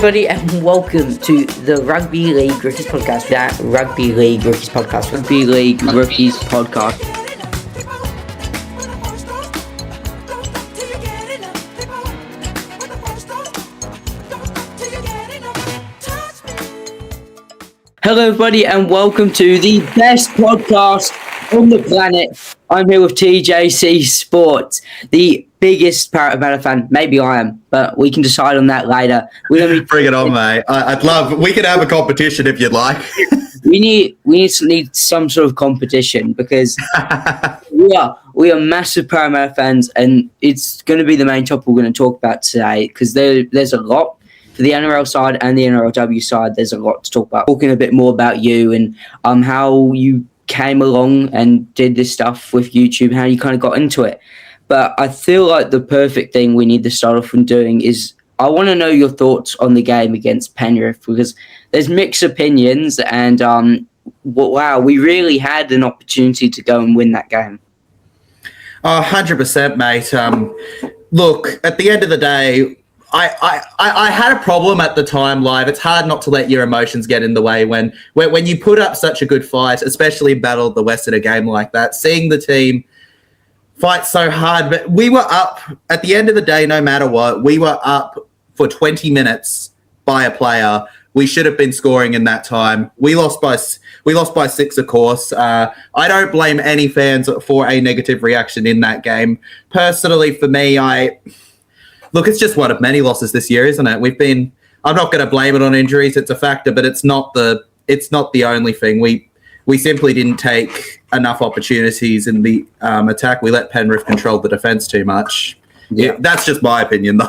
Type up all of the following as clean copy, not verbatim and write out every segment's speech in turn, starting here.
everybody, and welcome to the Rugby League Rookies Podcast. That Rugby League Rookies Podcast. Rugby League Rookies Podcast. Hello, everybody, and welcome to the best podcast on the planet. I'm here with TJC Sports, the biggest Parra fan. Maybe I am, but we can decide on that later. Bring it on, mate. I'd love. We could have a competition if you'd like. we need some sort of competition because we are massive Parra fans, and it's going to be the main topic we're going to talk about today because there's a lot. For the NRL side and the NRLW side, there's a lot to talk about. Talking a bit more about you and how you came along and did this stuff with YouTube, how you kind of got into it. But I feel like the perfect thing we need to start off from doing is I want to know your thoughts on the game against Penrith because there's mixed opinions and wow, we really had an opportunity to go and win that game. 100%, mate. Look, at the end of the day, I had a problem at the time live. It's hard not to let your emotions get in the way when you put up such a good fight, especially in Battle of the West in a game like that, seeing the team fight so hard. But we were up at the end of the day, no matter what, we were up for 20 minutes by a player. We should have been scoring in that time. We lost by 6, of course. I don't blame any fans for a negative reaction in that game. Personally, for me, look, it's just one of many losses this year, isn't it? I'm not going to blame it on injuries. It's a factor, but it's not the only thing. We simply didn't take enough opportunities in the attack. We let Penrith control the defence too much. Yeah, that's just my opinion, though.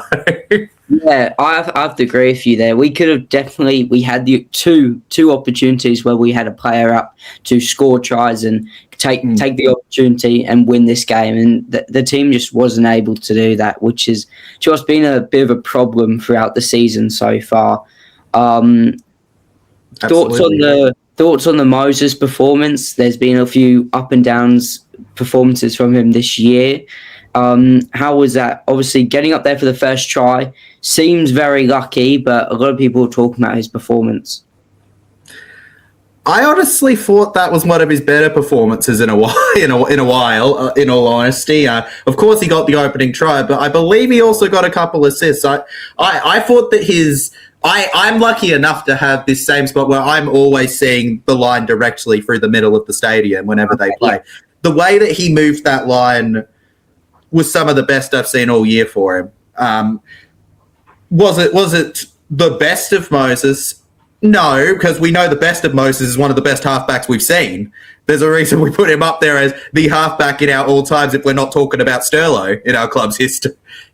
Yeah, I have to agree with you there. We could have definitely, we had the two opportunities where we had a player up to score tries and take the opportunity and win this game, and the team just wasn't able to do that, which has just been a bit of a problem throughout the season so far. Thoughts on the Moses performance? There's been a few up and downs performances from him this year. How was that? Obviously, getting up there for the first try seems very lucky, but a lot of people are talking about his performance. I honestly thought that was one of his better performances in a while. In all honesty, of course he got the opening try, but I believe he also got a couple assists. I thought that I'm lucky enough to have this same spot where I'm always seeing the line directly through the middle of the stadium whenever they play. The way that he moved that line was some of the best I've seen all year for him. Was it the best of Moses? No, because we know the best of Moses is one of the best halfbacks we've seen. There's a reason we put him up there as the halfback in our all times if we're not talking about Sterlo in our club's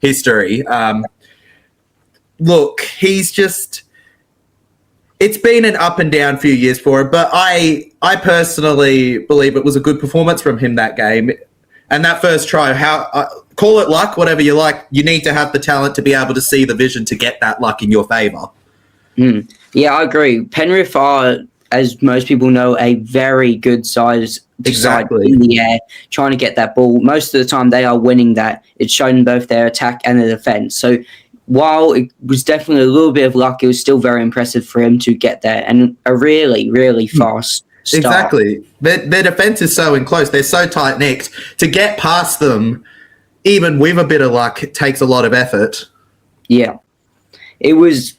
history. Look, it's been an up and down few years for him, but I personally believe it was a good performance from him that game. And that first try, call it luck, whatever you like, you need to have the talent to be able to see the vision to get that luck in your favour. Yeah, I agree. Penrith are, as most people know, a very good side in the air, trying to get that ball. Most of the time they are winning that. It's shown in both their attack and their defence. So while it was definitely a little bit of luck, it was still very impressive for him to get there and a really, really fast start. Exactly. Their defence is so enclosed. They're so tight-knit. To get past them, even with a bit of luck, it takes a lot of effort. Yeah. It was,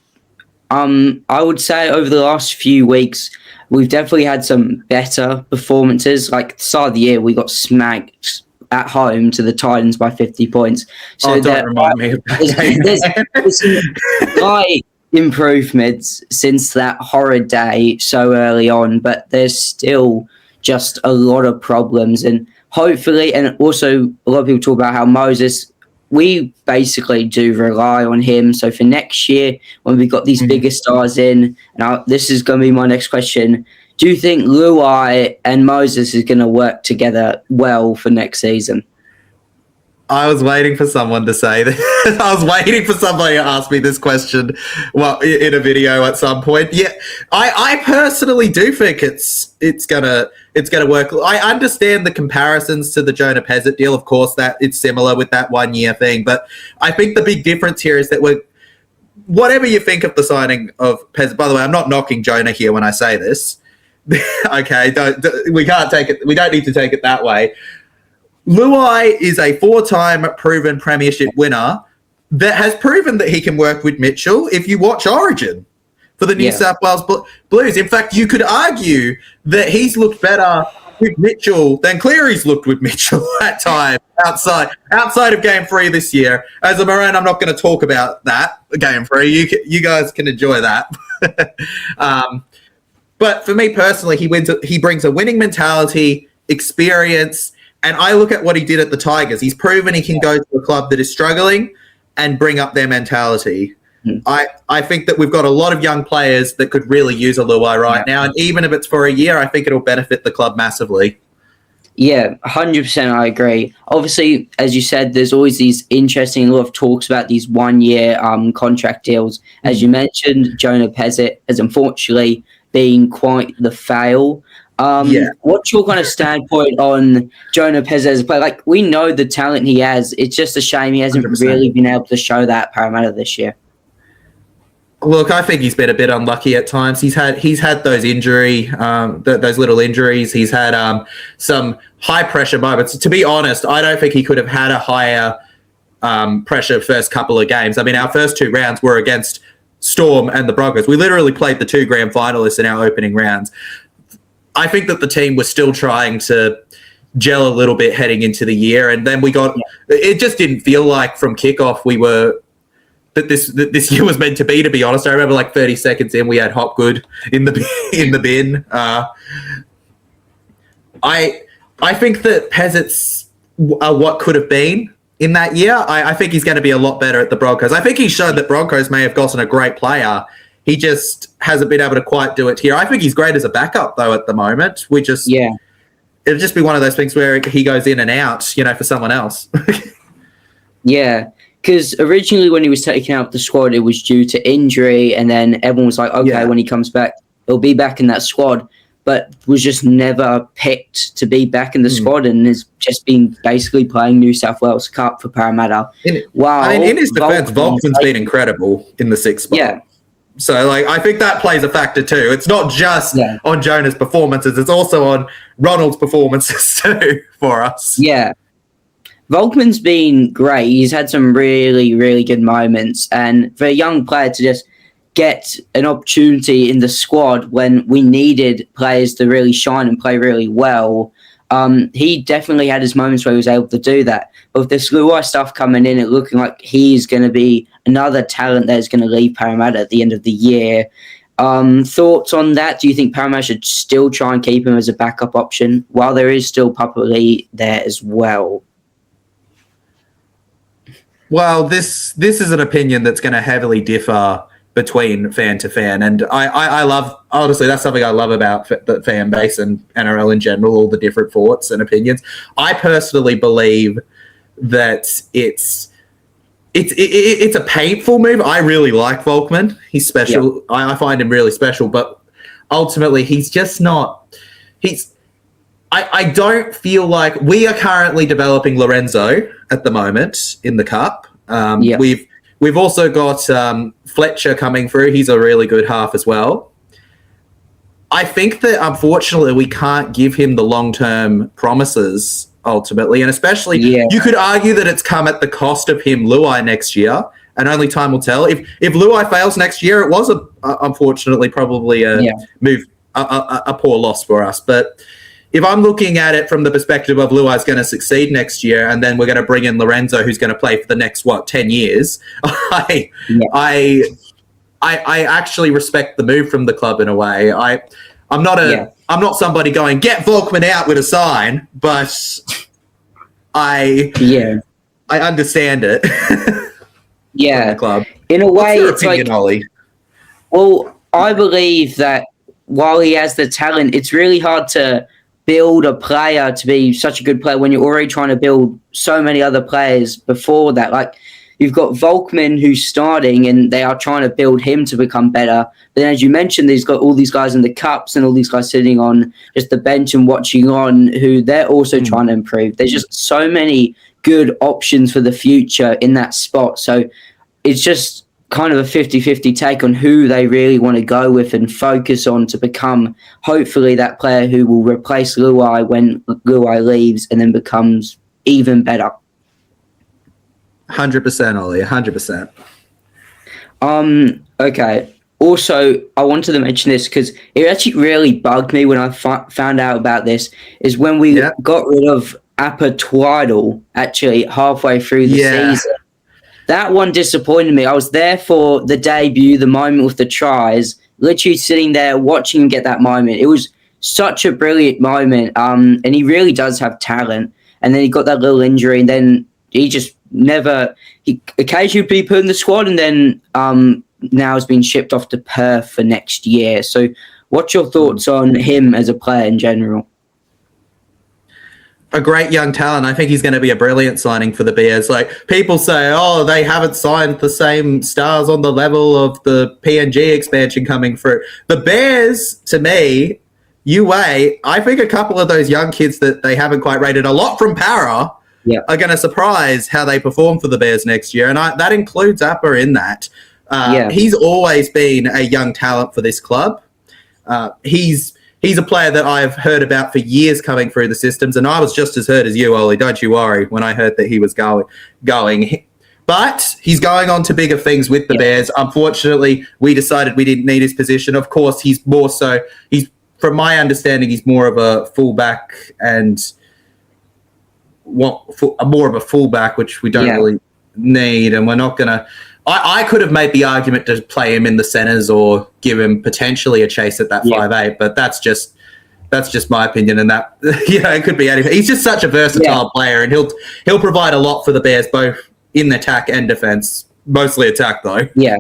I would say over the last few weeks, we've definitely had some better performances. Like the start of the year, we got smacked at home to the Titans by 50 points. So don't remind me of that. There's some slight improvements since that horrid day so early on, but there's still just a lot of problems. And hopefully, and also a lot of people talk about how Moses, we basically do rely on him. So for next year, when we've got these bigger stars in, and this is going to be my next question, do you think Luai and Moses is going to work together well for next season? I was waiting for someone to say that. I was waiting for somebody to ask me this question in a video at some point. Yeah, I personally do think it's gonna work. I understand the comparisons to the Jonah Pezzett deal. Of course, that it's similar with that 1 year thing, but I think the big difference here is that whatever you think of the signing of Pez, by the way, I'm not knocking Jonah here when I say this. Okay, we can't take it. We don't need to take it that way. Luai is a 4-time proven premiership winner that has proven that he can work with Mitchell if you watch Origin for the New South Wales Blues. In fact, you could argue that he's looked better with Mitchell than Cleary's looked with Mitchell at times outside of Game 3 this year. As a Moran, I'm not going to talk about that, Game 3. You guys can enjoy that. But for me personally, he brings a winning mentality, experience, and I look at what he did at the Tigers. He's proven he can go to a club that is struggling and bring up their mentality. I think that we've got a lot of young players that could really use a Luai right now, and even if it's for a year, I think it'll benefit the club massively. Yeah, 100% I agree. Obviously, as you said, there's always these interesting lot of talks about these one-year contract deals. As you mentioned, Jonah Pezzett has unfortunately been quite the fail. What's your kind of standpoint on Jonah Pezzett as a player? Like, we know the talent he has. It's just a shame he hasn't 100%. Really been able to show that at Parramatta this year. Look, I think he's been a bit unlucky at times. He's had those those little injuries. He's had some high pressure moments. To be honest, I don't think he could have had a higher pressure first couple of games. I mean, our first 2 rounds were against Storm and the Broncos. We literally played the 2 grand finalists in our opening rounds. I think that the team was still trying to gel a little bit heading into the year, and then it just didn't feel like from kickoff that this year was meant to be honest. I remember like 30 seconds in, we had Hopgood in the bin. I think that Pezzett's are what could have been in that year. I think he's going to be a lot better at the Broncos. I think he showed that Broncos may have gotten a great player. He just hasn't been able to quite do it here. I think he's great as a backup, though, at the moment. It'll just be one of those things where he goes in and out, for someone else. Yeah, because originally when he was taken out of the squad, it was due to injury, and then everyone was like, okay, when he comes back, he'll be back in that squad, but was just never picked to be back in the squad, and has just been basically playing New South Wales Cup for Parramatta. In his defence, Volkman's been incredible in the 6th spot. Yeah. So, I think that plays a factor too. It's not just on Jonah's performances; it's also on Ronald's performances too for us. Yeah, Volkman's been great. He's had some really, really good moments, and for a young player to just get an opportunity in the squad when we needed players to really shine and play really well, he definitely had his moments where he was able to do that. But with this Luai stuff coming in, it looking like he's going to be another talent that is going to leave Parramatta at the end of the year. Thoughts on that? Do you think Parramatta should still try and keep him as a backup option while there is still Papali'i there as well? Well, this is an opinion that's going to heavily differ between fan to fan, and I love, honestly, that's something I love about the fan base and NRL in general, all the different thoughts and opinions. I personally believe that it's a painful move. I really like Volkman. He's special. Yep. I find him really special, but ultimately he's just not. I don't feel like we are currently developing Lorenzo at the moment in the Cup. We've also got Fletcher coming through. He's a really good half as well. I think that, unfortunately, we can't give him the long-term promises ultimately, and especially you could argue that it's come at the cost of him Luai next year, and only time will tell. If Luai fails next year, it was unfortunately probably a poor loss for us. But if I'm looking at it from the perspective of Luai's going to succeed next year, and then we're going to bring in Lorenzo, who's going to play for the next 10 years, I actually respect the move from the club in a way. I'm not somebody going, get Volkman out with a sign, but I understand it. Yeah. The club. In a way, what's your opinion, Ollie? Well, I believe that while he has the talent, it's really hard to build a player to be such a good player when you're already trying to build so many other players before that. Like, you've got Volkman who's starting, and they are trying to build him to become better. But then, as you mentioned, he's got all these guys in the cups and all these guys sitting on just the bench and watching on, who they're also trying to improve. There's just so many good options for the future in that spot. So it's just kind of a 50-50 take on who they really want to go with and focus on to become, hopefully, that player who will replace Luai when Luai leaves and then becomes even better. 100%, Ollie, 100%. Okay. Also, I wanted to mention this because it actually really bugged me when I found out about this, is when we got rid of Appa Twaddle actually halfway through the season. That one disappointed me. I was there for the debut, the moment with the tries, literally sitting there watching him get that moment. It was such a brilliant moment, and he really does have talent. And then he got that little injury, and then he just never... He occasionally would be put in the squad, and then now has been shipped off to Perth for next year. So what's your thoughts on him as a player in general? A great young talent. I think he's going to be a brilliant signing for the Bears. Like, people say, oh, they haven't signed the same stars on the level of the PNG expansion coming through. The Bears, to me, UA, I think a couple of those young kids that they haven't quite rated a lot from Parra are going to surprise how they perform for the Bears next year. And that includes Appa in that. He's always been a young talent for this club. He's a player that I've heard about for years coming through the systems, and I was just as hurt as you, Ollie. Don't you worry when I heard that he was going. But he's going on to bigger things with the Bears. Unfortunately, we decided we didn't need his position. Of course, from my understanding, he's more of a fullback and more of a fullback, which we don't really need, and we're not going to... I could have made the argument to play him in the centres or give him potentially a chase at that 5'8", but that's just my opinion. And that it could be anything. He's just such a versatile player, and he'll provide a lot for the Bears, both in attack and defence. Mostly attack, though. Yeah.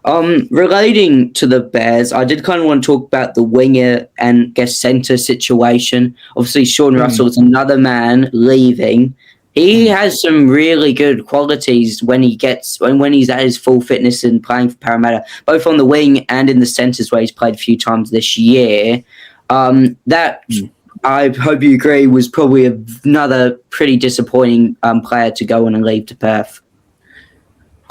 Relating to the Bears, I did kind of want to talk about the winger and centre situation. Obviously, Sean Russell is another man leaving. He has some really good qualities when he's at his full fitness and playing for Parramatta, both on the wing and in the centres where he's played a few times this year. That, I hope you agree, was probably another pretty disappointing player to go on and leave to Perth.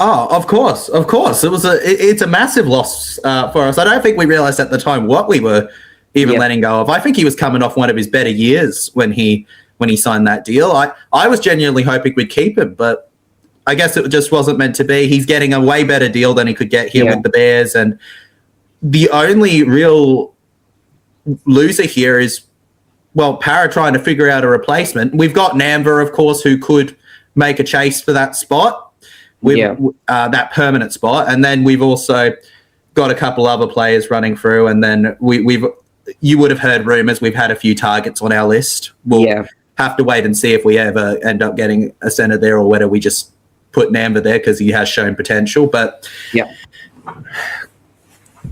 Oh, of course. It's a massive loss for us. I don't think we realised at the time what we were even letting go of. I think he was coming off one of his better years when he signed that deal. I was genuinely hoping we'd keep him, but I guess it just wasn't meant to be. He's getting a way better deal than he could get here with the Bears, and the only real loser here is, Parra trying to figure out a replacement. We've got Namva, of course, who could make a chase for that spot, that permanent spot, and then we've also got a couple other players running through, and then you would have heard rumours. We've had a few targets on our list. We'll have to wait and see if we ever end up getting a centre there, or whether we just put Namva there because he has shown potential. But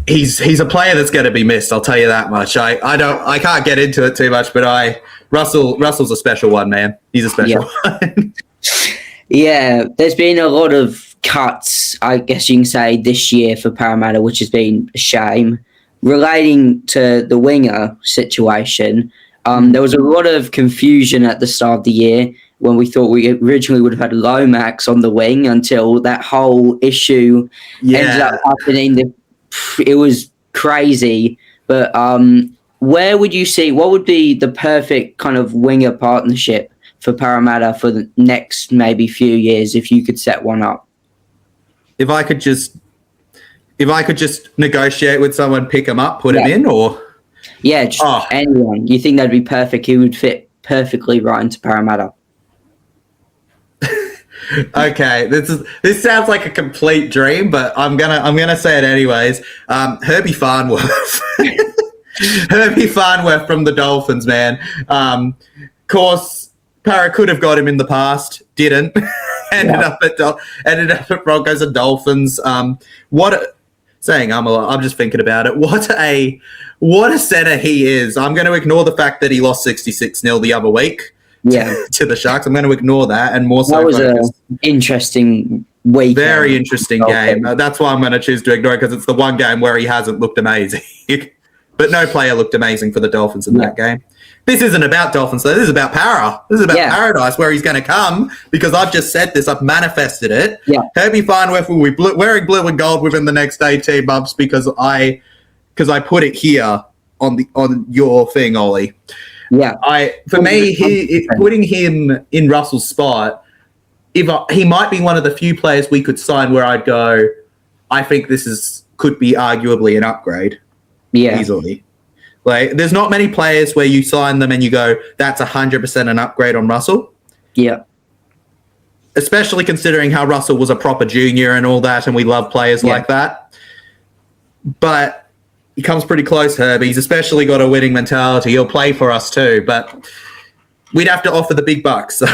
he's a player that's going to be missed. I'll tell you that much. I can't get into it too much, but Russell's a special one, man. He's a special one. Yeah, there's been a lot of cuts, I guess you can say, this year for Parramatta, which has been a shame. Relating to the winger situation, there was a lot of confusion at the start of the year when we thought we originally would have had Lomax on the wing, until that whole issue ended up happening. It was crazy. But where would you see, what would be the perfect kind of winger partnership for Parramatta for the next maybe few years, if you could set one up? If I could just negotiate with someone, pick him up, put him in, or... Yeah, just anyone. You think that'd be perfect? He would fit perfectly right into Parramatta. Okay, this sounds like a complete dream, but I'm gonna say it anyways. Herbie Farnworth. Herbie Farnworth from the Dolphins, man. Of course, Parra could have got him in the past, didn't. ended up at Broncos and Dolphins. I'm just thinking about it. What a centre he is. I'm going to ignore the fact that he lost 66-0 the other week to the Sharks. I'm going to ignore that, and more so. That was an interesting week. Very interesting game. That's why I'm going to choose to ignore it, because it's the one game where he hasn't looked amazing. But no player looked amazing for the Dolphins in that game. this isn't about Dolphins, though. This is about Parra. This is about paradise, where he's going to come, because I've just said this. I've manifested it. Yeah. Herbie Farnworth will be wearing blue and gold within the next 18 months because I put it here on your thing, Ollie. Yeah. For me, putting him in Russell's spot, he might be one of the few players we could sign where I'd go, I think could be arguably an upgrade. Yeah. Easily. Like, there's not many players where you sign them and you go, that's 100% an upgrade on Russell. Yeah. Especially considering how Russell was a proper junior and all that, and we love players like that. But he comes pretty close, Herb. He's especially got a winning mentality. He'll play for us too, but we'd have to offer the big bucks. So.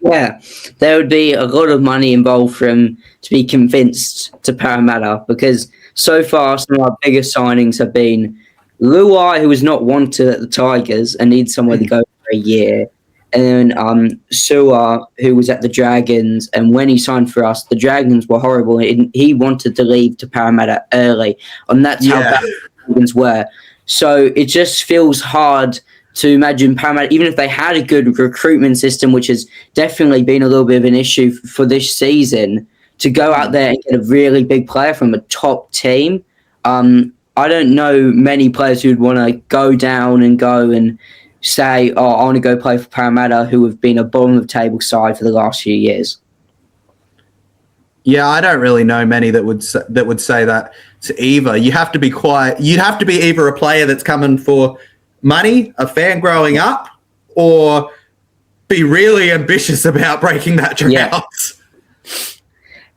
Yeah, there would be a lot of money involved for him to be convinced to Parramatta, because so far some of our biggest signings have been Luai, who was not wanted at the Tigers and needs somewhere to go for a year, and then Sua, who was at the Dragons, and when he signed for us, the Dragons were horrible. He wanted to leave to Parramatta early, and that's how bad the Dragons were. So it just feels hard to imagine Parramatta, even if they had a good recruitment system, which has definitely been a little bit of an issue for this season, to go out there and get a really big player from a top team. I don't know many players who would want to go down and go and say, oh, I want to go play for Parramatta, who have been a bottom of the table side for the last few years. Yeah, I don't really know many that would say that to either. You have to be quiet. You'd have to be either a player that's coming for money, a fan growing up, or be really ambitious about breaking that drought. Yeah.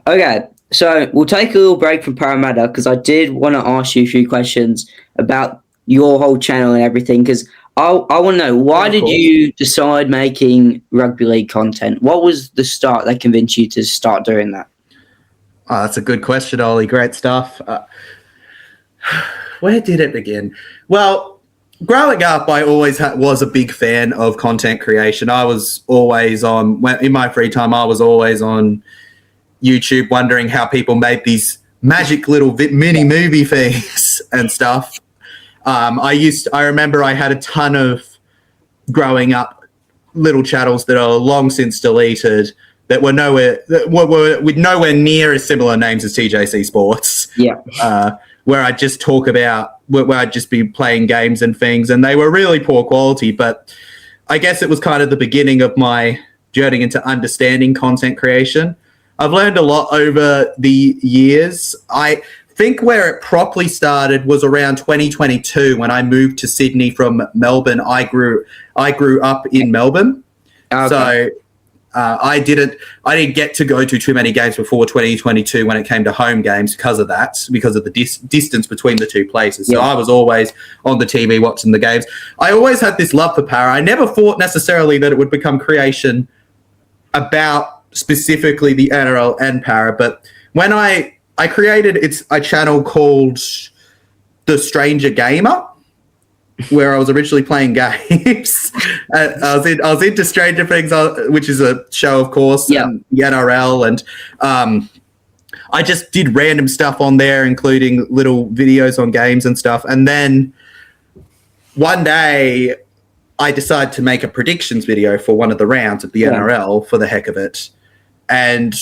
Okay, so we'll take a little break from Parramatta, because I did want to ask you a few questions about your whole channel and everything, because I want to know, why did you decide making rugby league content? What was the start that convinced you to start doing that? Oh, that's a good question, Ollie. Great stuff. Where did it begin? Well, growing up, I always was a big fan of content creation. I was always in my free time, I was always on YouTube wondering how people made these magic little mini movie things and stuff. I remember I had a ton of, growing up, little channels that are long since deleted that were with nowhere near as similar names as TJC Sports. Yeah. Where I'd just talk about, where I'd just be playing games and things, and they were really poor quality, but I guess it was kind of the beginning of my journey into understanding content creation. I've learned a lot over the years. I think where it properly started was around 2022 when I moved to Sydney from Melbourne. I grew up in Melbourne. Okay. So I didn't get to go to too many games before 2022 when it came to home games because of the distance between the two places. So I was always on the TV watching the games. I always had this love for Parra. I never thought necessarily that it would become creation about specifically the NRL and Parra, but when I created a channel called The Stranger Gamer, where I was originally playing games. I was into Stranger Things, which is a show, of course, and the NRL, and I just did random stuff on there, including little videos on games and stuff. And then one day, I decided to make a predictions video for one of the rounds of the NRL for the heck of it. And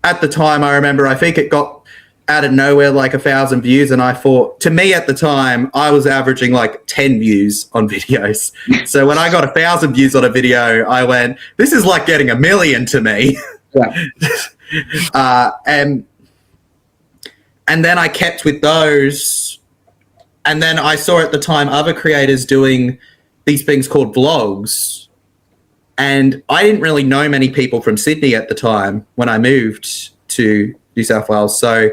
at the time, I remember, I think it got out of nowhere like 1,000 views, and I thought, to me at the time, I was averaging like 10 views on videos. So when I got 1,000 views on a video, I went, this is like getting 1 million to me. Yeah. And then I kept with those, and then I saw at the time other creators doing these things called vlogs, and I didn't really know many people from Sydney at the time when I moved to New South Wales. So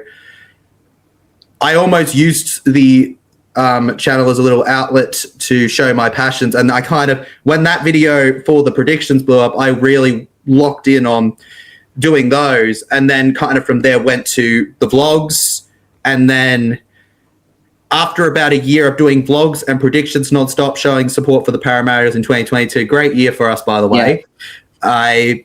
I almost used the channel as a little outlet to show my passions. And I kind of, when that video for the predictions blew up, I really locked in on doing those. And then kind of from there went to the vlogs. And then after about a year of doing vlogs and predictions nonstop, showing support for the Parramatters in 2022, great year for us, by the way. Yeah.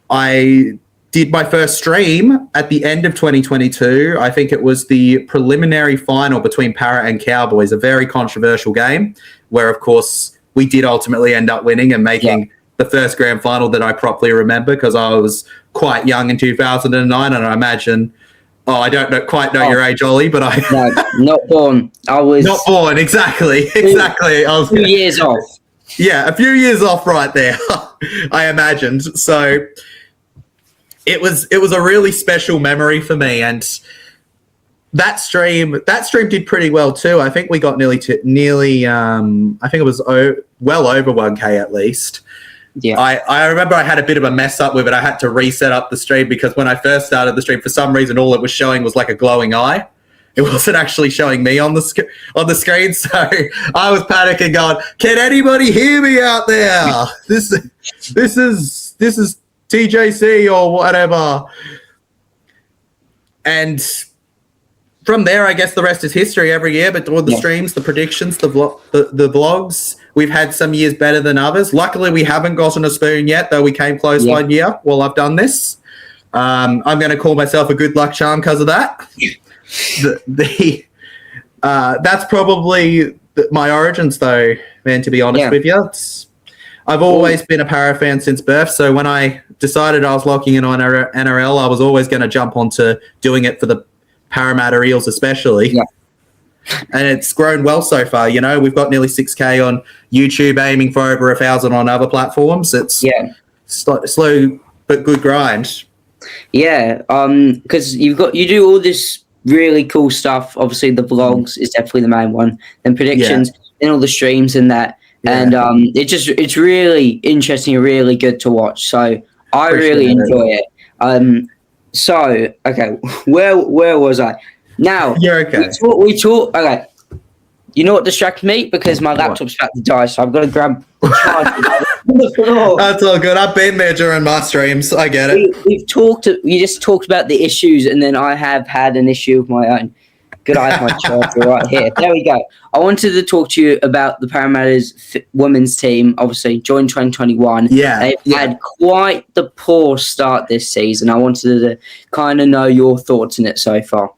I did my first stream at the end of 2022. I think it was the preliminary final between Parra and Cowboys, a very controversial game where, of course, we did ultimately end up winning and making the first grand final that I properly remember, because I was quite young in 2009, and I imagine, I don't quite know your age, Ollie, but No, not born. I was not born, exactly. I was 2 years off. Yeah, a few years off right there, I imagined. So it was a really special memory for me, and that stream did pretty well too. I think we got nearly I think it was well over 1K at least. Yeah. I remember I had a bit of a mess up with it. I had to reset up the stream because when I first started the stream, for some reason, all it was showing was like a glowing eye. It wasn't actually showing me on the screen, so I was panicking, going, "Can anybody hear me out there? This is TJC or whatever." And from there, I guess the rest is history. Every year, but all the streams, the predictions, the vlogs, we've had some years better than others. Luckily, we haven't gotten a spoon yet, though we came close 1 year while I've done this. I'm going to call myself a good luck charm because of that. That's probably my origins, though, man, to be honest with you. I've always been a Parra fan since birth, so when I decided I was locking in on NRL, I was always going to jump onto doing it for the Parramatta Eels especially. Yeah. And it's grown well so far. You know, we've got nearly 6K on YouTube, aiming for over 1,000 on other platforms. It's slow but good grind. Yeah, because you do all this really cool stuff. Obviously, the vlogs is definitely the main one. Then predictions and all the streams and that. Yeah. And it's really interesting and really good to watch. So I really enjoy it. So okay, where was I? Now you're okay. We talk. Okay, you know what distracted me? Because my laptop's about to die, so I've got to grab the charger. That's all good. I've been there during my streams. I get it. We just talked about the issues, and then I have had an issue of my own. Good, I have my charger right here. There we go. I wanted to talk to you about the Parramatta's women's team. Obviously, joined 2021. Yeah, they've had quite the poor start this season. I wanted to kind of know your thoughts on it so far.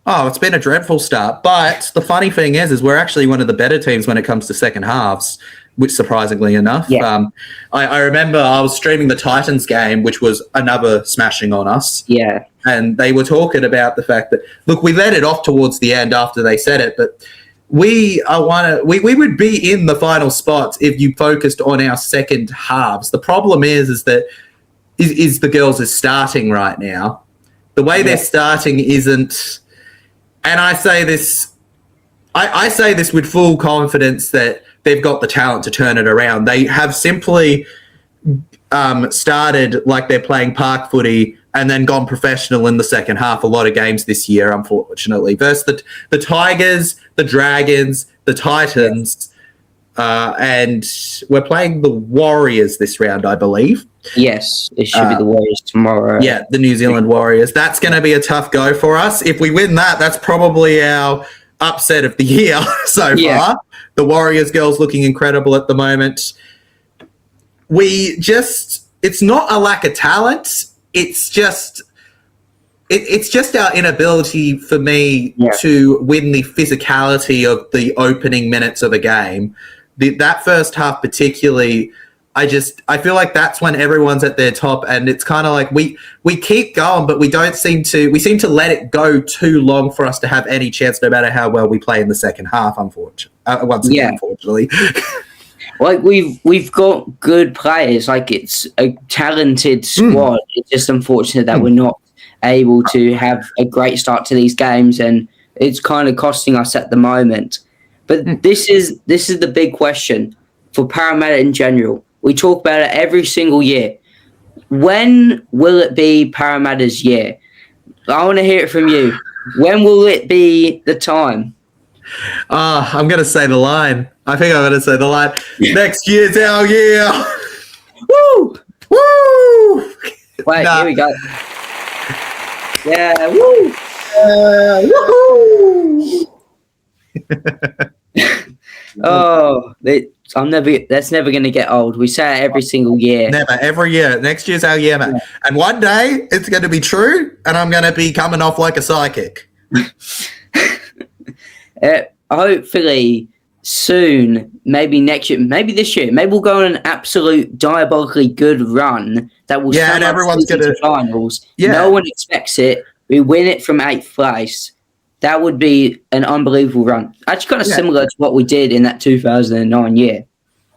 Oh, it's been a dreadful start. But the funny thing is we're actually one of the better teams when it comes to second halves, which surprisingly enough. Yeah. I remember I was streaming the Titans game, which was another smashing on us. Yeah. And they were talking about the fact that, look, we let it off towards the end after they said it, but we would be in the final spots if you focused on our second halves. The problem is that the girls are starting right now. The way they're starting isn't, and I say this with full confidence that they've got the talent to turn it around. They have simply started like they're playing park footy and then gone professional in the second half a lot of games this year, unfortunately. Versus the Tigers, the Dragons, the Titans, and we're playing the Warriors this round, I believe. Yes, it should be the Warriors tomorrow. Yeah, the New Zealand Warriors. That's going to be a tough go for us. If we win that, that's probably our upset of the year so far. The Warriors girls looking incredible at the moment. It's not a lack of talent. It's just our inability for me to win the physicality of the opening minutes of a game. That first half particularly, I feel like that's when everyone's at their top, and it's kind of like we keep going, but we seem to let it go too long for us to have any chance, no matter how well we play in the second half, unfortunately. Like we've got good players, like it's a talented squad. It's just unfortunate that we're not able to have a great start to these games, and it's kind of costing us at the moment. But this is the big question for Parramatta in general. We talk about it every single year. When will it be Parramatta's year? I want to hear it from you. When will it be the time? I'm going to say the line. I think I'm going to say the line. Next year's our year. Woo! Woo! Wait, here we go. Yeah, woo! Woohoo! That's never going to get old. We say it every single year. Never, every year. Next year's our year, man. Yeah. And one day it's going to be true, and I'm going to be coming off like a psychic. Hopefully, soon, maybe next year, maybe this year, maybe we'll go on an absolute diabolically good run that will and everyone's going to finals. Yeah. No one expects it. We win it from 8th place. That would be an unbelievable run. Actually, kind of similar to what we did in that 2009 year.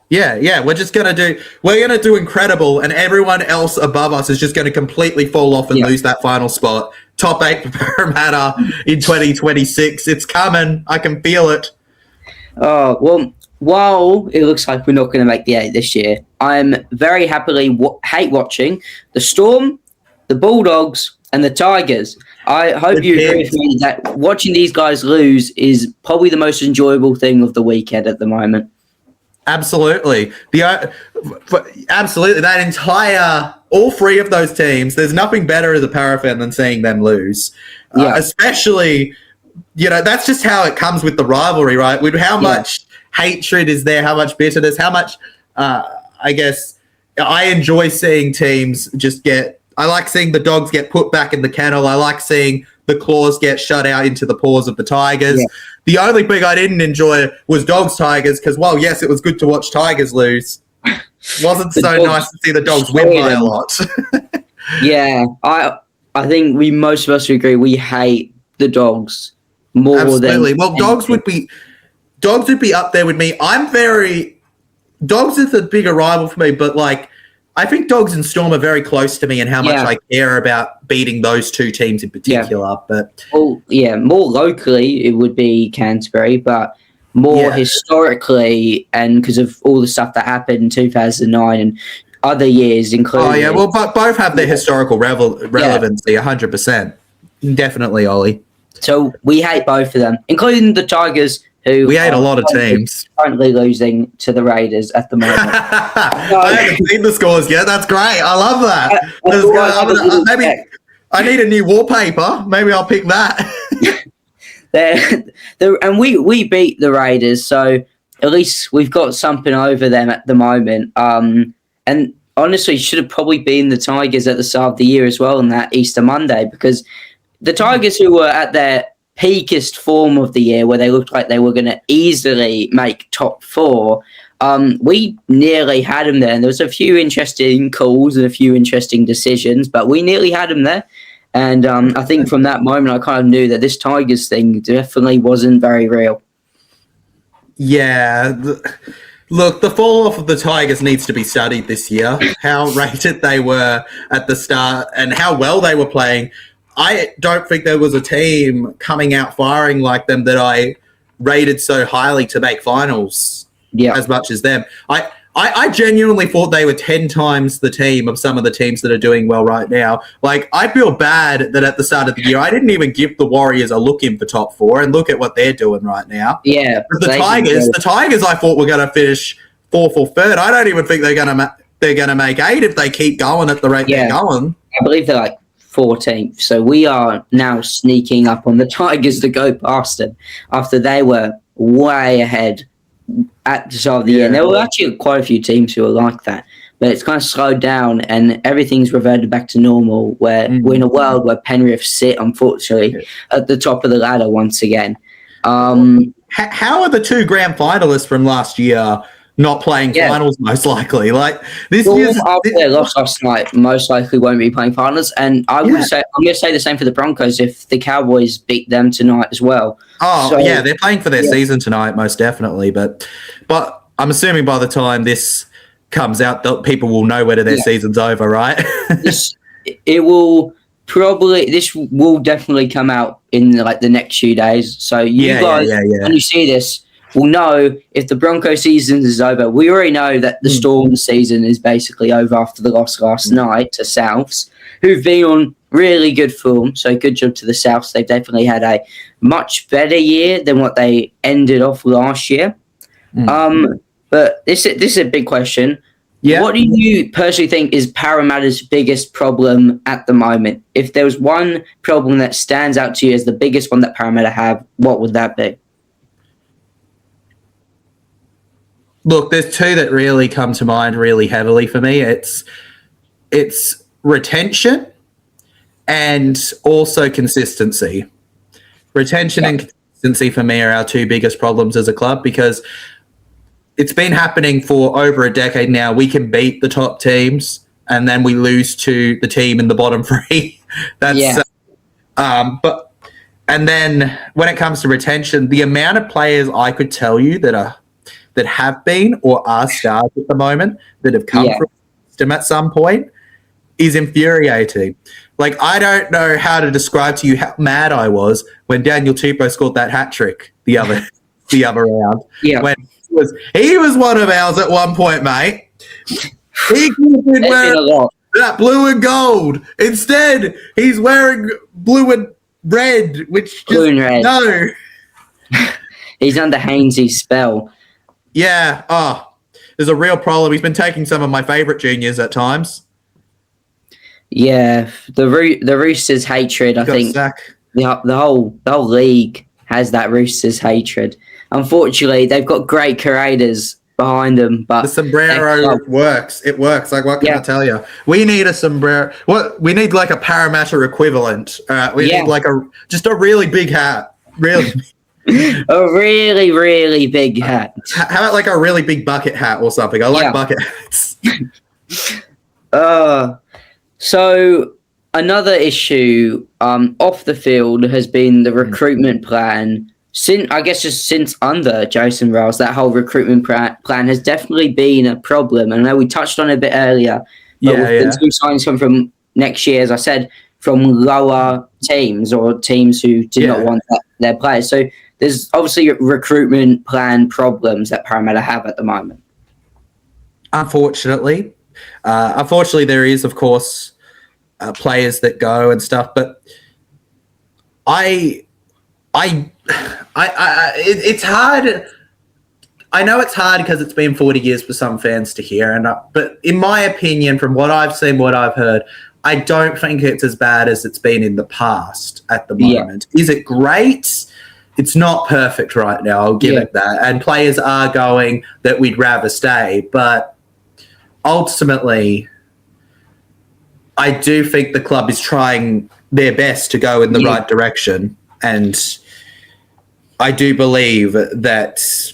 Yeah. We're gonna do incredible, and everyone else above us is just going to completely fall off and lose that final spot. Top 8 for Parramatta in 2026. It's coming. I can feel it. Oh, well, while it looks like we're not going to make the 8 this year, I'm very happily hate watching the Storm, the Bulldogs, and the Tigers. I hope you agree with me that watching these guys lose is probably the most enjoyable thing of the weekend at the moment. Absolutely. Absolutely. That entire, all 3 of those teams, there's nothing better as a Parra fan than seeing them lose. Especially, that's just how it comes with the rivalry, right? With how much hatred is there, how much bitterness, how much, I guess, I enjoy seeing teams I like seeing the Dogs get put back in the kennel. I like seeing the Claws get shut out into the paws of the Tigers. Yeah. The only thing I didn't enjoy was Dogs-Tigers because, well, yes, it was good to watch Tigers lose. Wasn't so nice to see the Dogs win by a lot. Yeah, I think most of us agree we hate the Dogs more Absolutely. Well, Dogs would be up there with me. Dogs is a bigger rival for me, but I think Dogs and Storm are very close to me and how much I care about beating those 2 teams in particular. Yeah. But more locally it would be Canterbury, but more historically and because of all the stuff that happened in 2009 and other years including. Oh yeah, well, but both have their historical relevancy, 100%. Definitely, Ollie. So we hate both of them, including the Tigers. We hate a lot of teams. Currently losing to the Raiders at the moment. I haven't seen the scores yet. That's great. I love that. Maybe I need a new wallpaper. Maybe I'll pick that. And we beat the Raiders, so at least we've got something over them at the moment. And honestly, should have probably been the Tigers at the start of the year as well on that Easter Monday because the Tigers who were at their peakest form of the year where they looked like they were going to easily make top 4, we nearly had them there. And there was a few interesting calls and a few interesting decisions, but we nearly had them there. And I think from that moment, I kind of knew that this Tigers thing definitely wasn't very real. Yeah. Look, the fall-off of the Tigers needs to be studied this year. How rated they were at the start and how well they were playing. I don't think there was a team coming out firing like them that I rated so highly to make finals as much as them. I genuinely thought they were 10 times the team of some of the teams that are doing well right now. I feel bad that at the start of the year, I didn't even give the Warriors a look in for top 4 and look at what they're doing right now. Yeah. The Tigers I thought were going to finish 4th or 3rd. I don't even think they're going to make 8 if they keep going at the rate they're going. I believe they're 14th. So we are now sneaking up on the Tigers to go past them after they were way ahead at the start of the year. And there were actually quite a few teams who were like that. But it's kind of slowed down and everything's reverted back to normal where we're in a world where Penrith sit, unfortunately, at the top of the ladder once again. How are the 2 grand finalists from last year not playing finals most likely? This year's after their loss last night most likely won't be playing finals, and I'm going to say the same for the Broncos if the Cowboys beat them tonight as well. They're playing for their season tonight most definitely, but I'm assuming by the time this comes out that people will know whether their season's over, right? This will definitely come out in the next few days, so you guys when you see this we'll know if the Broncos season is over. We already know that the Storm season is basically over after the loss last night to Souths, who've been on really good form. So good job to the Souths. They've definitely had a much better year than what they ended off last year. But this is a big question. Yeah. What do you personally think is Parramatta's biggest problem at the moment? If there was one problem that stands out to you as the biggest one that Parramatta have, what would that be? Look, there's 2 that really come to mind really heavily for me. It's retention and also consistency. Retention and consistency for me are our two biggest problems as a club, because it's been happening for over a decade now. We can beat the top teams and then we lose to the team in the bottom three. And then when it comes to retention, the amount of players I could tell you that have been or are stars at the moment that have come from the system at some point is infuriating. Like, I don't know how to describe to you how mad I was when Daniel Tupou scored that hat trick the other round. Yeah. When he was one of ours at one point, mate. He could have been wearing that blue and gold. Instead, he's wearing blue and red, which blue and red. No. He's under Hainsey's spell. Yeah. Oh, there's a real problem. He's been taking some of my favourite juniors at times. Yeah, the Roosters' hatred. I think the whole league has that Roosters' hatred. Unfortunately, they've got great curators behind them, but the sombrero works. It works. Like, what can I tell you? We need a sombrero. We need like a Parramatta equivalent. We need like just a really big hat. Really. A really, really big hat. How about like a really big bucket hat or something? I like bucket hats. So another issue off the field has been the recruitment plan. Since under Jason Riles, that whole recruitment plan has definitely been a problem. And I know we touched on it a bit earlier, but with the two signings come from next year, as I said, from lower teams or teams who did not want their players. So there's obviously recruitment plan problems that Parramatta have at the moment. Unfortunately, there is, of course, players that go and stuff, but it's hard. I know it's hard because it's been 40 years for some fans to hear, but in my opinion, from what I've seen, what I've heard, I don't think it's as bad as it's been in the past at the moment. Is it great? It's not perfect right now, I'll give it that. And players are going that we'd rather stay, but ultimately, I do think the club is trying their best to go in the right direction, and I do believe that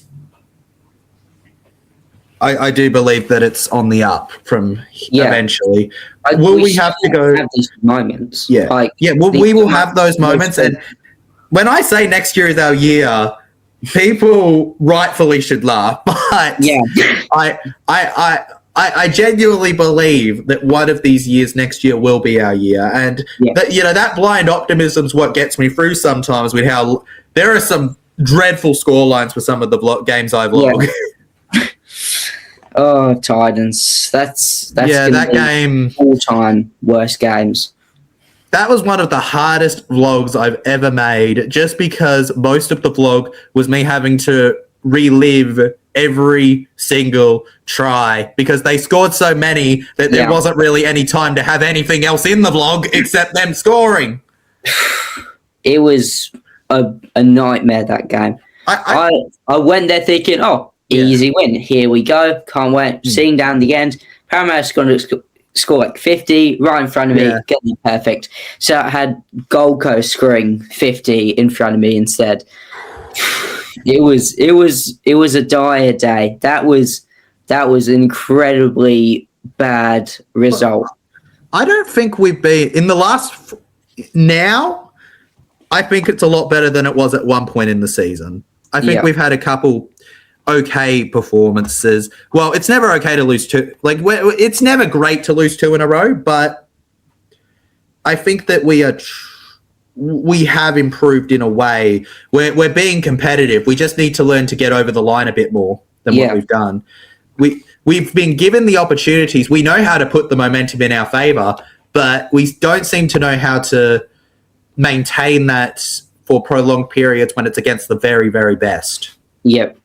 it's on the up from eventually. Will we have to go have these moments? Yeah, we will have those moments, and when I say next year is our year, people rightfully should laugh, but I genuinely believe that one of these years next year will be our year, and that blind optimism is what gets me through sometimes. With how there are some dreadful scorelines for some of the games I've logged. Oh, Titans! That's that game, all-time worst games. That was one of the hardest vlogs I've ever made, just because most of the vlog was me having to relive every single try because they scored so many that there wasn't really any time to have anything else in the vlog except them scoring. It was a nightmare, that game. I went there thinking, easy win. Here we go. Can't wait. Seeing down the end, Parramatta's going to score like 50 right in front of me. Get me perfect. So I had Gold Coast scoring 50 in front of me instead. It was a dire day. That was an incredibly bad result. I don't think we've been in the last now. I think it's a lot better than it was at one point in the season. I think we've had a couple okay performances. Well, it's never okay to lose two. It's never great to lose two in a row, but I think that we have improved in a way. We're being competitive. We just need to learn to get over the line a bit more than what we've done. We've been given the opportunities. We know how to put the momentum in our favour, but we don't seem to know how to maintain that for prolonged periods when it's against the very, very best. Yep.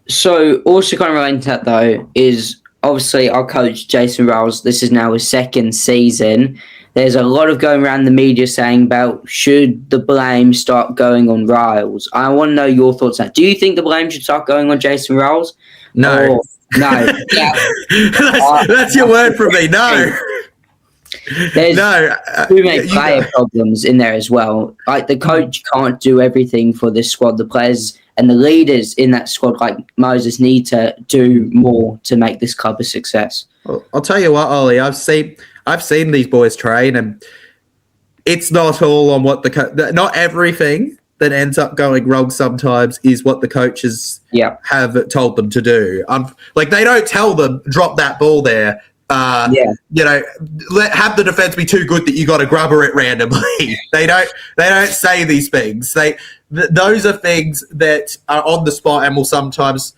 So also kind of related to that though is obviously our coach Jason Riles. This is now his second season. There's a lot of going around the media saying about should the blame start going on Riles. I want to know your thoughts on that. Do you think the blame should start going on Jason Riles? No. No. That's your word for me. No. There's No, too many player problems in there as well. Like the coach can't do everything for this squad. The players and the leaders in that squad, like Moses, need to do more to make this club a success. Well, I'll tell you what, Ollie. I've seen these boys train, and it's not all on what not everything that ends up going wrong sometimes is what the coaches have told them to do. Like they don't tell them drop that ball there. Have the defense be too good that you got to grubber it randomly. They don't say these things. Those are things that are on the spot and will sometimes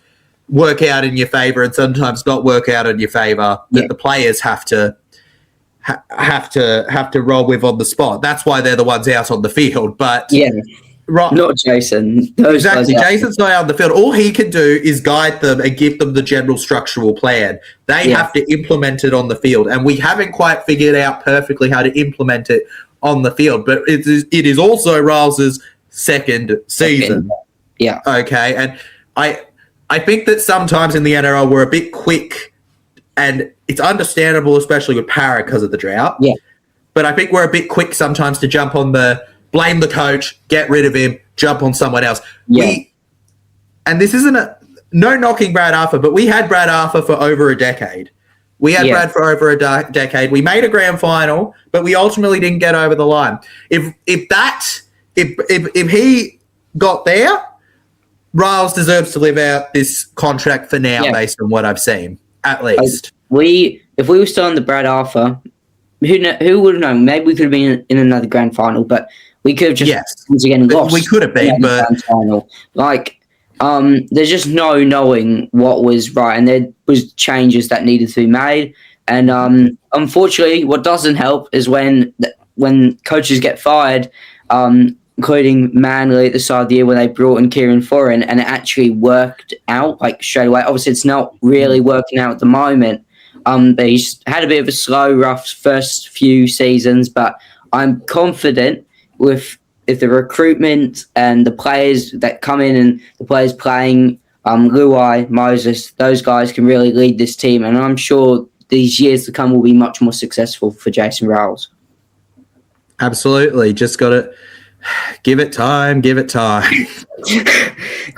work out in your favor and sometimes not work out in your favor. That the players have to roll with on the spot. That's why they're the ones out on the field. But right. Not Jason. Exactly. Jason's not out on the field. All he can do is guide them and give them the general structural plan. They have to implement it on the field. And we haven't quite figured out perfectly how to implement it on the field. But it is also Riles' second season. Yeah. Okay. And I think that sometimes in the NRL we're a bit quick, and it's understandable, especially with Parra because of the drought. Yeah. But I think we're a bit quick sometimes to jump on blame the coach, get rid of him, jump on someone else. Yeah. And this isn't no knocking Brad Arthur, but we had Brad Arthur for over a decade. We had Brad for over a decade. We made a grand final, but we ultimately didn't get over the line. If he got there, Riles deserves to live out this contract for now, based on what I've seen, at least. If we were still on the Brad Arthur, who would have known? Maybe we could have been in another grand final, but we could have just once again lost. We could have been, but grand final. There's just no knowing what was right, and there was changes that needed to be made. And unfortunately, what doesn't help is when coaches get fired, including Manly at the start of the year when they brought in Kieran Foran, and it actually worked out straight away. Obviously, it's not really working out at the moment. But he's had a bit of a slow, rough first few seasons, but I'm confident with the recruitment and the players that come in and the players playing, Luai, Moses, those guys can really lead this team, and I'm sure these years to come will be much more successful for Jason Riles. Absolutely. Just got to give it time. Got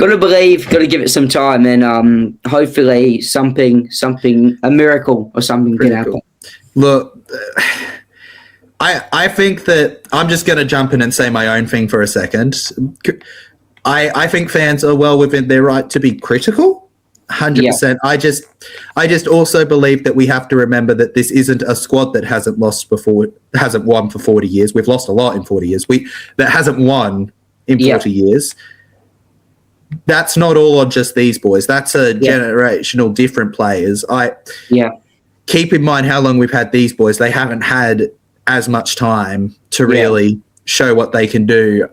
to believe, got to give it some time, and hopefully a miracle or something can happen. Look, I think that I'm just going to jump in and say my own thing for a second. I think fans are well within their right to be critical, 100%. I just also believe that we have to remember that this isn't a squad that hasn't won for 40 years. We've lost a lot in 40 years. That hasn't won in 40 years. That's not all on just these boys. That's a generational different players. Keep in mind how long we've had these boys. They haven't had as much time to really show what they can do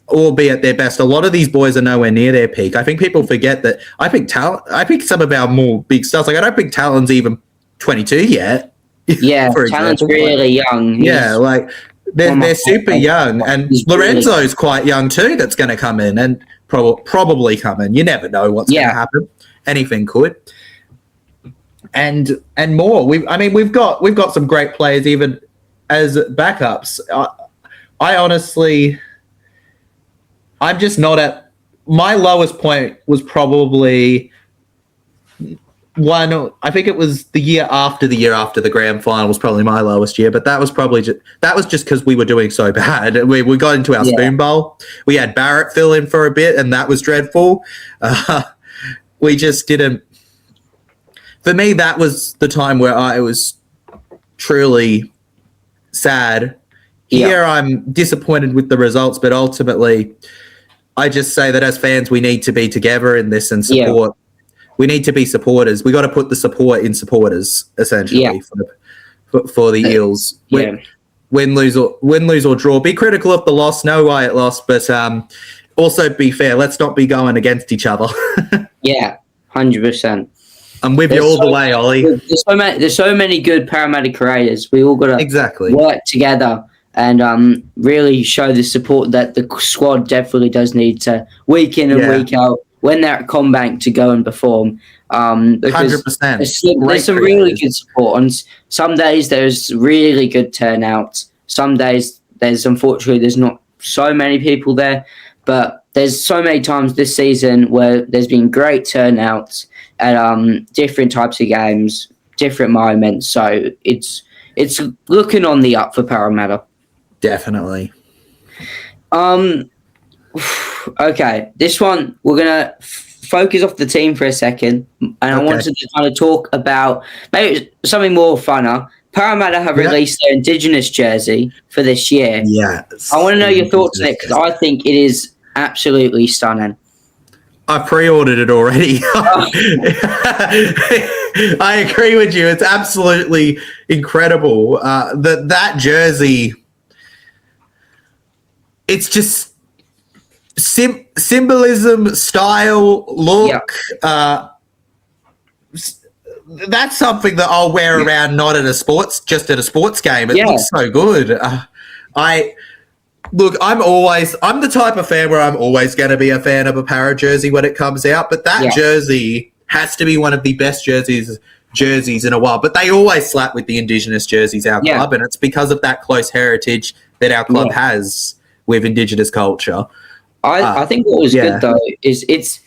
or be at their best. A lot of these boys are nowhere near their peak. I think people forget that. I think some of our more big stars, I don't think Talon's even 22 yet. Yeah, Talon's really young. They're super young, and Lorenzo's quite young too. That's going to come in and probably come in. You never know what's going to happen. Anything could. And more. We've got some great players even as backups. I honestly, I'm just not at my lowest point. Was probably I think it was the year after the grand final was probably my lowest year, but that was just because we were doing so bad. We got into our spoon bowl. We had Barrett fill in for a bit, and that was dreadful. We just didn't. For me, that was the time where I was truly sad. Here, I'm disappointed with the results, but ultimately, I just say that as fans, we need to be together in this and support. We need to be supporters. We got to put the support in supporters, essentially, for the Eels. Win, lose, or draw. Be critical of the loss. Know why it lost, but also be fair. Let's not be going against each other. 100%. I'm with you all the way, Ollie. There's so many good paramedic creators. We all got to work together and really show the support that the squad definitely does need to week in and week out when they're at Combank to go and perform. Because 100%. there's some really good support. On some days there's really good turnouts. Some days there's not so many people there, but there's so many times this season where there's been great turnouts at different types of games, different moments. So it's looking on the up for Parramatta. Definitely. Okay, this one we're gonna focus off the team for a second, and I wanted to kind of talk about maybe something more funner. Parramatta have released their Indigenous jersey for this year. Yes. I want to know your thoughts on it because I think it is absolutely stunning. I pre-ordered it already. I agree with you. It's absolutely incredible. That jersey, it's just symbolism, style, look. Yeah. That's something that I'll wear around, not at just at a sports game. It looks so good. I'm the type of fan where I'm always going to be a fan of a Parra jersey when it comes out, but that jersey has to be one of the best jerseys in a while. But they always slap with the Indigenous jerseys, our club, and it's because of that close heritage that our club has with Indigenous culture. I think what was good, though, is it's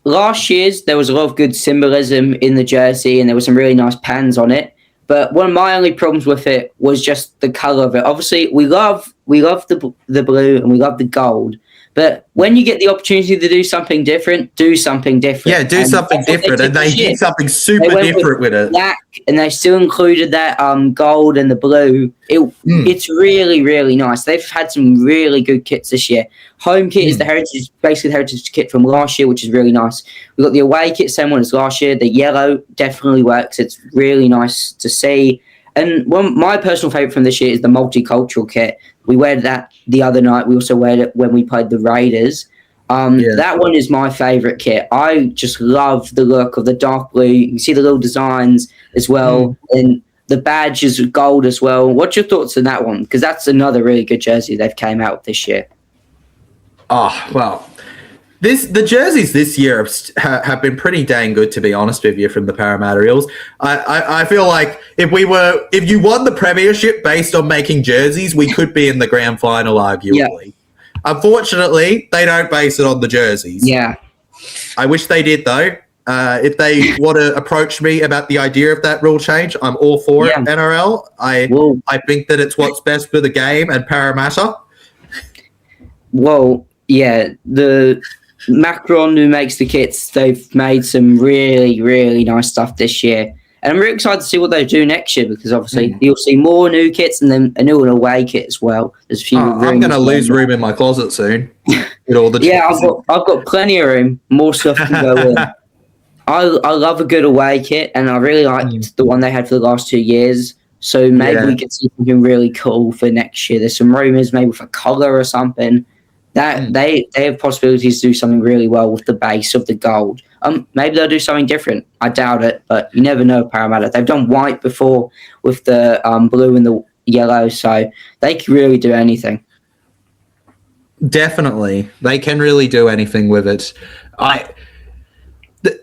last year's, there was a lot of good symbolism in the jersey and there were some really nice pans on it. But one of my only problems with it was just the colour of it. Obviously, we love the blue and we love the gold. But when you get the opportunity to do something different, do something different. Yeah, do something different. And they did something super different with it. Black, and they still included that gold and the blue. It's really, really nice. They've had some really good kits this year. Home kit is basically the heritage kit from last year, which is really nice. We've got the away kit, same one as last year. The yellow definitely works. It's really nice to see. And my personal favourite from this year is the multicultural kit. We wear that the other night. We also wear it when we played the Raiders. That one is my favourite kit. I just love the look of the dark blue. You can see the little designs as well. And the badge is gold as well. What's your thoughts on that one? Because that's another really good jersey they've came out with this year. Oh, well, the jerseys this year have been pretty dang good, to be honest with you, from the Parramatta Eels. I feel like if you won the premiership based on making jerseys, we could be in the grand final, arguably. Unfortunately, they don't base it on the jerseys. Yeah. I wish they did, though. If they want to approach me about the idea of that rule change, I'm all for it, NRL. I think that it's what's best for the game and Parramatta. Well, yeah, the Macron who makes the kits, they've made some really, really nice stuff this year. And I'm really excited to see what they do next year because obviously you'll see more new kits and then a new and away kit as well. There's a few. I'm going to lose room in my closet soon. With all the I've got plenty of room. More stuff can go in. I love a good away kit and I really liked the one they had for the last 2 years. So maybe we could see something really cool for next year. There's some rumours maybe for colour or something. That they have possibilities to do something really well with the base of the gold. Maybe they'll do something different. I doubt it, but you never know, Parramatta. They've done white before with the blue and the yellow, so they can really do anything. Definitely. They can really do anything with it.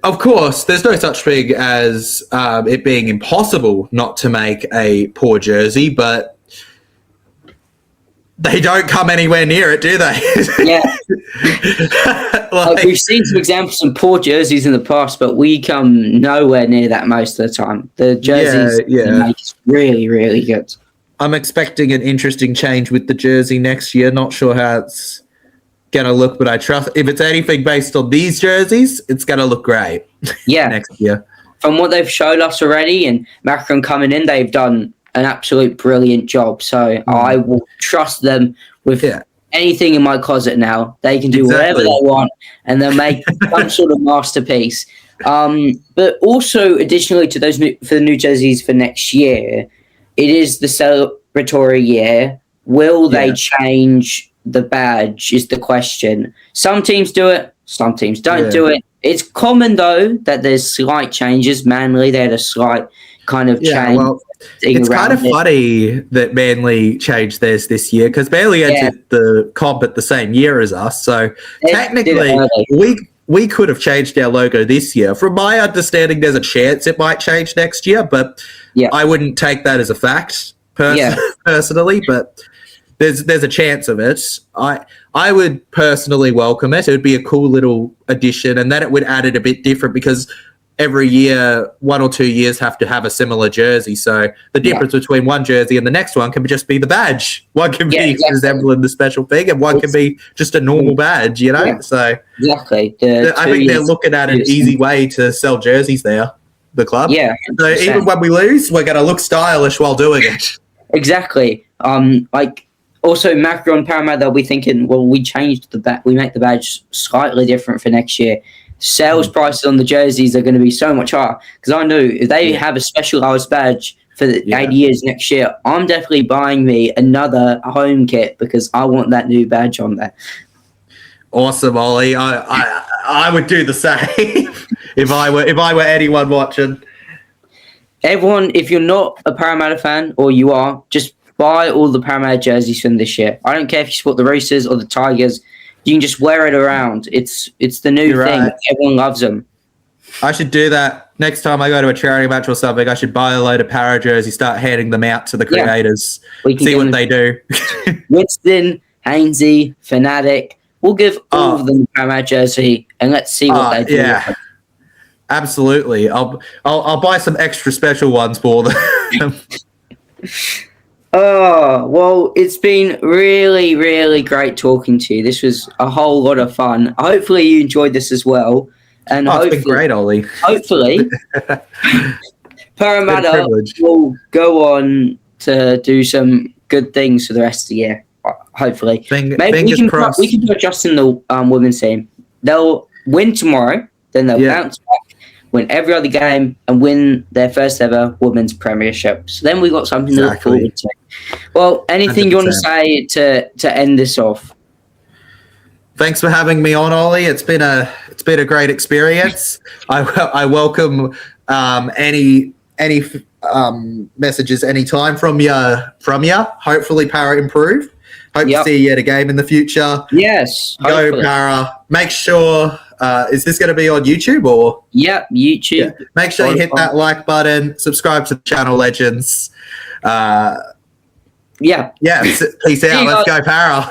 Of course, there's no such thing as it being impossible not to make a poor jersey, but they don't come anywhere near it, do they? Yeah. We've seen some examples of some poor jerseys in the past, but we come nowhere near that most of the time. The jerseys they make is really, really good. I'm expecting an interesting change with the jersey next year. Not sure how it's going to look, but I trust if it's anything based on these jerseys, it's going to look great next year. From what they've showed us already and Macron coming in, they've done an absolute brilliant job. So I will trust them with anything in my closet now. They can do whatever they want and they'll make some sort of masterpiece. But also, additionally to those for the new jerseys for next year, it is the celebratory year. Will they change the badge is the question. Some teams do it, some teams don't do it. It's common, though, that there's slight changes. Manly, they had a slight kind of change. Well, it's kind of funny that Manly changed theirs this year because Manly entered the comp at the same year as us. So technically, we could have changed our logo this year. From my understanding, there's a chance it might change next year, but I wouldn't take that as a fact personally, but there's a chance of it. I would personally welcome it. It would be a cool little addition, and then it would add it a bit different because every year, 1 or 2 years have to have a similar jersey. So the difference between one jersey and the next one can just be the badge. One can be resembling the special thing, and one can be just a normal badge, you know? Yeah. So exactly. I think they're looking at an easy way to sell jerseys there, the club. Yeah. 100%. So even when we lose, we're going to look stylish while doing it. Exactly. Also, Macron Paramount, they'll be thinking, well, we changed we make the badge slightly different for next year. Sales prices on the jerseys are going to be so much higher. Because I know if they have a specialised badge for the 80 years next year, I'm definitely buying me another home kit because I want that new badge on there. Awesome, Ollie. I would do the same if I were anyone watching. Everyone, if you're not a Parramatta fan, or you are, just buy all the Parramatta jerseys from this year. I don't care if you support the Roosters or the Tigers. You can just wear it around. It's the new thing. Right. Everyone loves them. I should do that. Next time I go to a charity match or something, I should buy a load of Parra jerseys, start handing them out to the creators, see what they do. Winston, Hainsey, Fanatic. We'll give all of them a Parramatta jersey, and let's see what they do. Yeah, absolutely. I'll buy some extra special ones for them. Oh, well, it's been really, really great talking to you. This was a whole lot of fun. Hopefully you enjoyed this as well. And it's been great, Ollie. Hopefully, Parramatta will go on to do some good things for the rest of the year. Hopefully. Maybe we can put just in the women's team. They'll win tomorrow, then they'll bounce back, win every other game, and win their first ever women's premiership. So then we got something to look forward to. Well, anything 100%. You want to say to end this off? Thanks for having me on, Ollie. It's been a great experience. I welcome any messages anytime from you. Hopefully, Parra improve. Hope to see you at a game in the future. Yes. Go Parra. Make sure. Is this going to be on YouTube or? Yep, YouTube. Yeah. Make sure you hit that like button. Subscribe to the channel, legends. Yeah. Peace out. Let's go Parra.